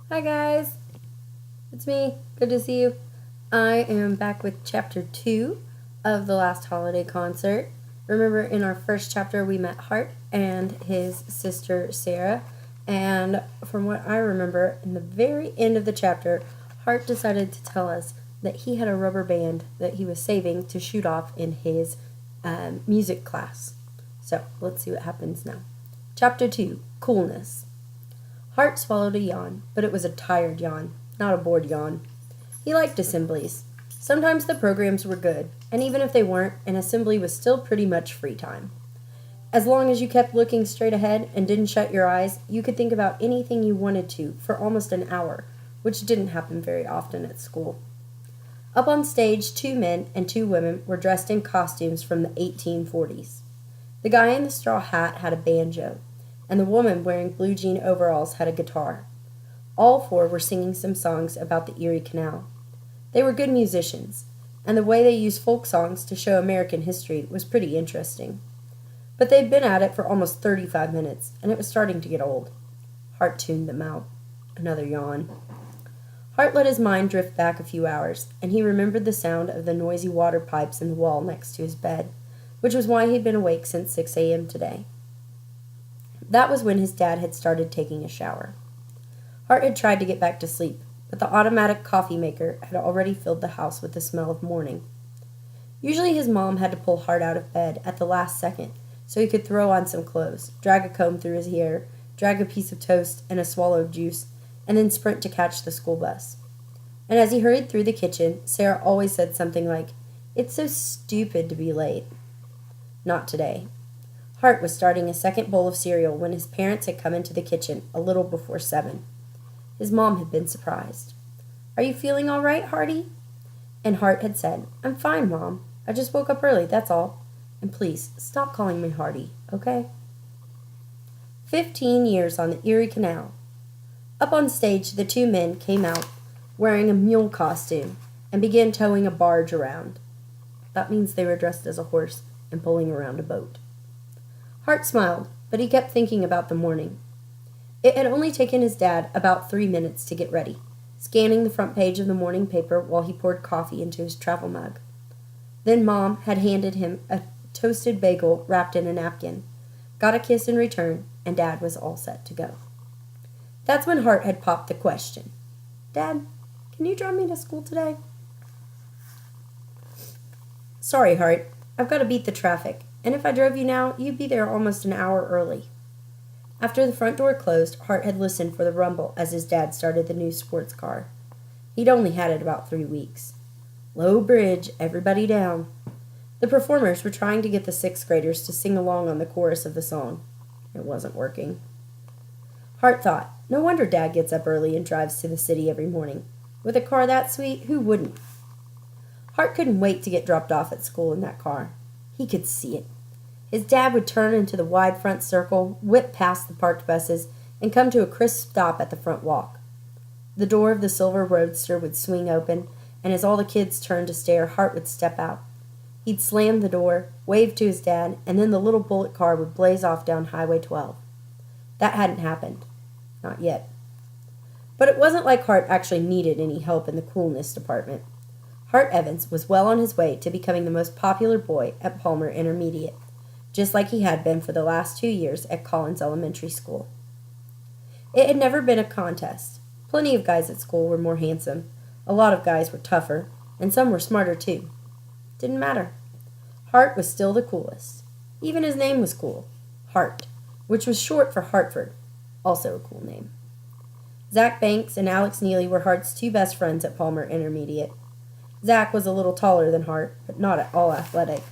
Hi guys, it's me. Good to see you. I am back with chapter 2 of the last holiday concert. Remember, in our first chapter, we met Hart and his sister Sarah, and from what I remember, in the very end of the chapter, Hart decided to tell us that he had a rubber band that he was saving to shoot off in his music class. So, let's see what happens now. Chapter 2 Coolness. Hart swallowed a yawn, but it was a tired yawn, not a bored yawn. He liked assemblies. Sometimes the programs were good, and even if they weren't, an assembly was still pretty much free time. As long as you kept looking straight ahead and didn't shut your eyes, you could think about anything you wanted to for almost an hour, which didn't happen very often at school. Up on stage, 2 men and 2 women were dressed in costumes from the 1840s. The guy in the straw hat had a banjo, and the woman wearing blue jean overalls had a guitar. All 4 were singing some songs about the Erie Canal. They were good musicians, and the way they used folk songs to show American history was pretty interesting. But they'd been at it for almost 35 minutes, and it was starting to get old. Hart tuned them out. Another yawn. Hart let his mind drift back a few hours, and he remembered the sound of the noisy water pipes in the wall next to his bed, which was why he'd been awake since 6 a.m. today. That was when his dad had started taking a shower. Hart had tried to get back to sleep, but the automatic coffee maker had already filled the house with the smell of morning. Usually his mom had to pull Hart out of bed at the last second so he could throw on some clothes, drag a comb through his hair, drag a piece of toast and a swallow of juice, and then sprint to catch the school bus. And as he hurried through the kitchen, Sarah always said something like, "It's so stupid to be late." Not today. Hart was starting a second bowl of cereal when his parents had come into the kitchen a little before 7. His mom had been surprised. "Are you feeling all right, Harty?" And Hart had said, "I'm fine, Mom. I just woke up early, that's all. And please, stop calling me Harty, okay?" 15 years on the Erie Canal. Up on stage, the 2 men came out wearing a mule costume and began towing a barge around. That means they were dressed as a horse and pulling around a boat. Hart smiled, but he kept thinking about the morning. It had only taken his dad about 3 minutes to get ready, scanning the front page of the morning paper while he poured coffee into his travel mug. Then Mom had handed him a toasted bagel wrapped in a napkin, got a kiss in return, and Dad was all set to go. That's when Hart had popped the question. "Dad, can you drive me to school today?" "Sorry, Hart. I've got to beat the traffic. And if I drove you now, you'd be there almost an hour early." After the front door closed, Hart had listened for the rumble as his dad started the new sports car. He'd only had it about 3 weeks. Low bridge, everybody down. The performers were trying to get the 6th graders to sing along on the chorus of the song. It wasn't working. Hart thought, no wonder Dad gets up early and drives to the city every morning. With a car that sweet, who wouldn't? Hart couldn't wait to get dropped off at school in that car. He could see it. His dad would turn into the wide front circle, whip past the parked buses, and come to a crisp stop at the front walk. The door of the silver roadster would swing open, and as all the kids turned to stare, Hart would step out. He'd slam the door, wave to his dad, and then the little bullet car would blaze off down Highway 12. That hadn't happened. Not yet. But it wasn't like Hart actually needed any help in the coolness department. Hart Evans was well on his way to becoming the most popular boy at Palmer Intermediate, just like he had been for the last 2 years at Collins Elementary School. It had never been a contest. Plenty of guys at school were more handsome, a lot of guys were tougher, and some were smarter too. Didn't matter. Hart was still the coolest. Even his name was cool. Hart, which was short for Hartford, also a cool name. Zach Banks and Alex Neely were Hart's 2 best friends at Palmer Intermediate. Zach was a little taller than Hart, but not at all athletic.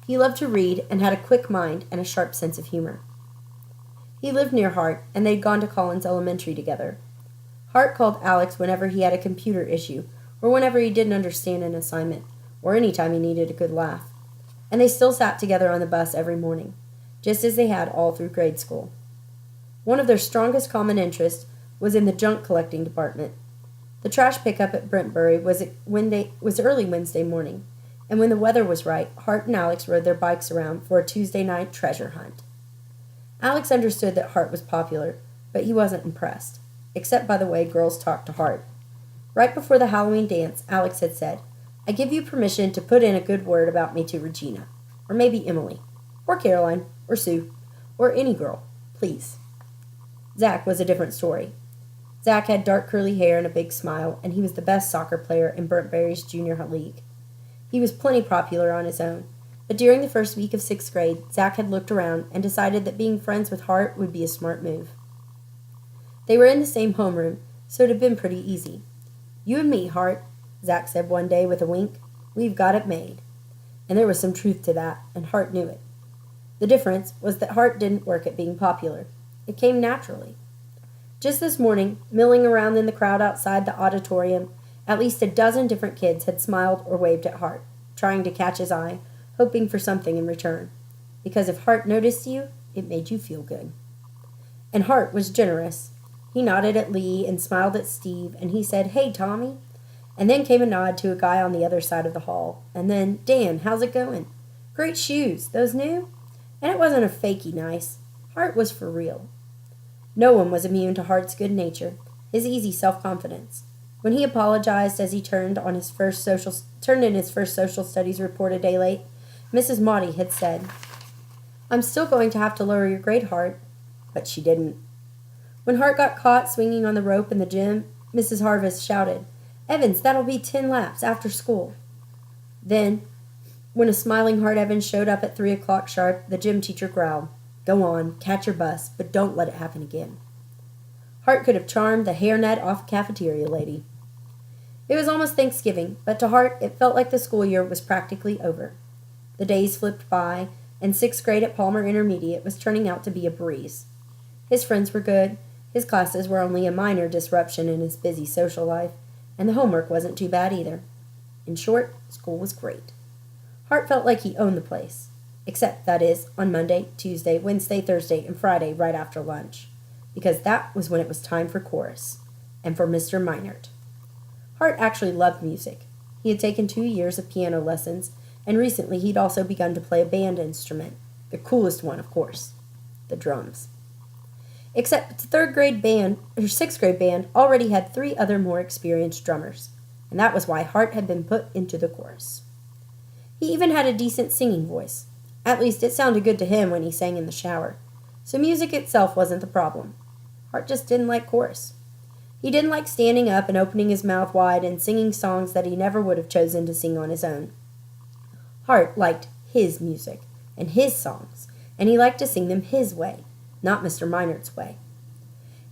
He loved to read and had a quick mind and a sharp sense of humor. He lived near Hart, and they'd gone to Collins Elementary together. Hart called Alex whenever he had a computer issue, or whenever he didn't understand an assignment, or any time he needed a good laugh. And they still sat together on the bus every morning, just as they had all through grade school. One of their strongest common interests was in the junk collecting department. The trash pickup at Brentbury was early Wednesday morning, and when the weather was right, Hart and Alex rode their bikes around for a Tuesday night treasure hunt. Alex understood that Hart was popular, but he wasn't impressed. except by the way girls talked to Hart. Right before the Halloween dance, Alex had said, "I give you permission to put in a good word about me to Regina, or maybe Emily, or Caroline, or Sue, or any girl, please." Zach was a different story. Zach had dark curly hair and a big smile, and he was the best soccer player in Burnt Berry's junior league. He was plenty popular on his own, but during the first week of 6th grade, Zach had looked around and decided that being friends with Hart would be a smart move. They were in the same homeroom, so it had been pretty easy. "You and me, Hart," Zach said one day with a wink. "We've got it made." And there was some truth to that, and Hart knew it. The difference was that Hart didn't work at being popular. It came naturally. Just this morning, milling around in the crowd outside the auditorium, at least a dozen different kids had smiled or waved at Hart, trying to catch his eye, hoping for something in return. Because if Hart noticed you, it made you feel good. And Hart was generous. He nodded at Lee and smiled at Steve, and he said, "Hey, Tommy." And then came a nod to a guy on the other side of the hall. And then, "Dan, how's it going? Great shoes. Those new?" And it wasn't a fakey nice. Hart was for real. No one was immune to Hart's good nature, his easy self-confidence. When he apologized as he turned in his first social studies report a day late, Mrs. Maudie had said, "I'm still going to have to lower your grade, Hart." But she didn't. When Hart got caught swinging on the rope in the gym, Mrs. Harvest shouted, "Evans, that'll be 10 laps after school." Then, when a smiling Hart Evans showed up at 3 o'clock sharp, the gym teacher growled, "Go on, catch your bus, but don't let it happen again." Hart could have charmed the hairnet off a cafeteria lady. It was almost Thanksgiving, but to Hart it felt like the school year was practically over. The days flipped by, and 6th grade at Palmer Intermediate was turning out to be a breeze. His friends were good, his classes were only a minor disruption in his busy social life, and the homework wasn't too bad either. In short, school was great. Hart felt like he owned the place, except, that is, on Monday, Tuesday, Wednesday, Thursday, and Friday right after lunch, because that was when it was time for chorus, and for Mr. Meinert. Hart actually loved music. He had taken 2 years of piano lessons, and recently he'd also begun to play a band instrument, the coolest one, of course, the drums. Except the 6th grade band already had 3 other more experienced drummers, and that was why Hart had been put into the chorus. He even had a decent singing voice. At least it sounded good to him when he sang in the shower. So music itself wasn't the problem. Hart just didn't like chorus. He didn't like standing up and opening his mouth wide and singing songs that he never would have chosen to sing on his own. Hart liked his music and his songs, and he liked to sing them his way, not Mr. Meinert's way.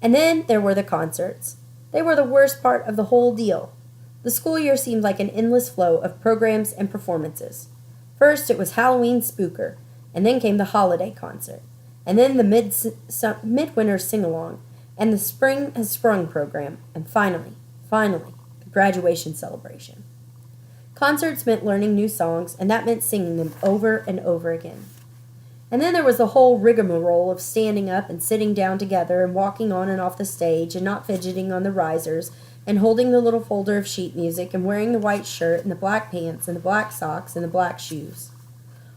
And then there were the concerts. They were the worst part of the whole deal. The school year seemed like an endless flow of programs and performances. First it was Halloween Spooker, and then came the holiday concert, and then the midwinter sing-along, and the Spring Has Sprung program, and finally, the graduation celebration. Concerts meant learning new songs, and that meant singing them over and over again. And then there was the whole rigmarole of standing up and sitting down together and walking on and off the stage and not fidgeting on the risers and holding the little folder of sheet music and wearing the white shirt and the black pants and the black socks and the black shoes.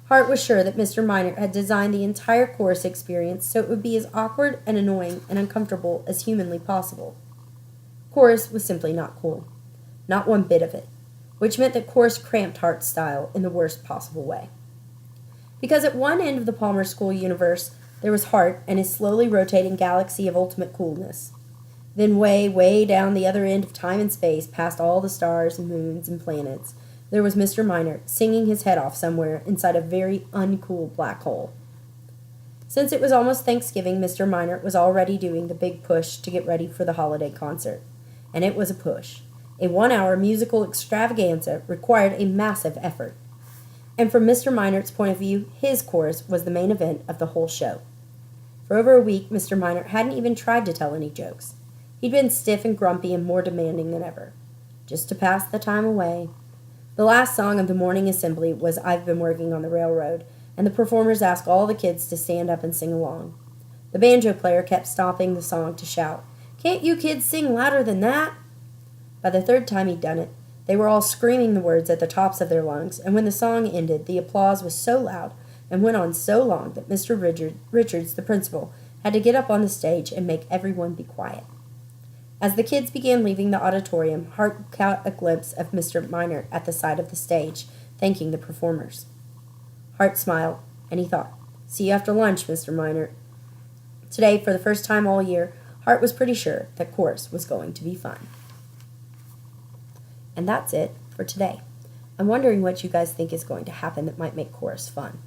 Hart was sure that Mr. Meinert had designed the entire chorus experience so it would be as awkward and annoying and uncomfortable as humanly possible. Chorus was simply not cool. Not one bit of it. Which meant that chorus cramped Hart's style in the worst possible way. Because at one end of the Palmer School universe, there was Hart and his slowly rotating galaxy of ultimate coolness. Then way, way down the other end of time and space, past all the stars and moons and planets, there was Mr. Meinert singing his head off somewhere inside a very uncool black hole. Since it was almost Thanksgiving, Mr. Meinert was already doing the big push to get ready for the holiday concert. And it was a push. A 1-hour musical extravaganza required a massive effort. And from Mr. Meinert's point of view, his chorus was the main event of the whole show. For over a week, Mr. Meinert hadn't even tried to tell any jokes. He'd been stiff and grumpy and more demanding than ever. Just to pass the time away. The last song of the morning assembly was "I've Been Working on the Railroad," and the performers asked all the kids to stand up and sing along. The banjo player kept stopping the song to shout, "Can't you kids sing louder than that?" By the 3rd time he'd done it, they were all screaming the words at the tops of their lungs, and when the song ended, the applause was so loud and went on so long that Mr. Richards, the principal, had to get up on the stage and make everyone be quiet. As the kids began leaving the auditorium, Hart caught a glimpse of Mr. Minor at the side of the stage, thanking the performers. Hart smiled, and he thought, "See you after lunch, Mr. Minor." Today, for the first time all year, Hart was pretty sure that chorus was going to be fun. And that's it for today. I'm wondering what you guys think is going to happen that might make chorus fun.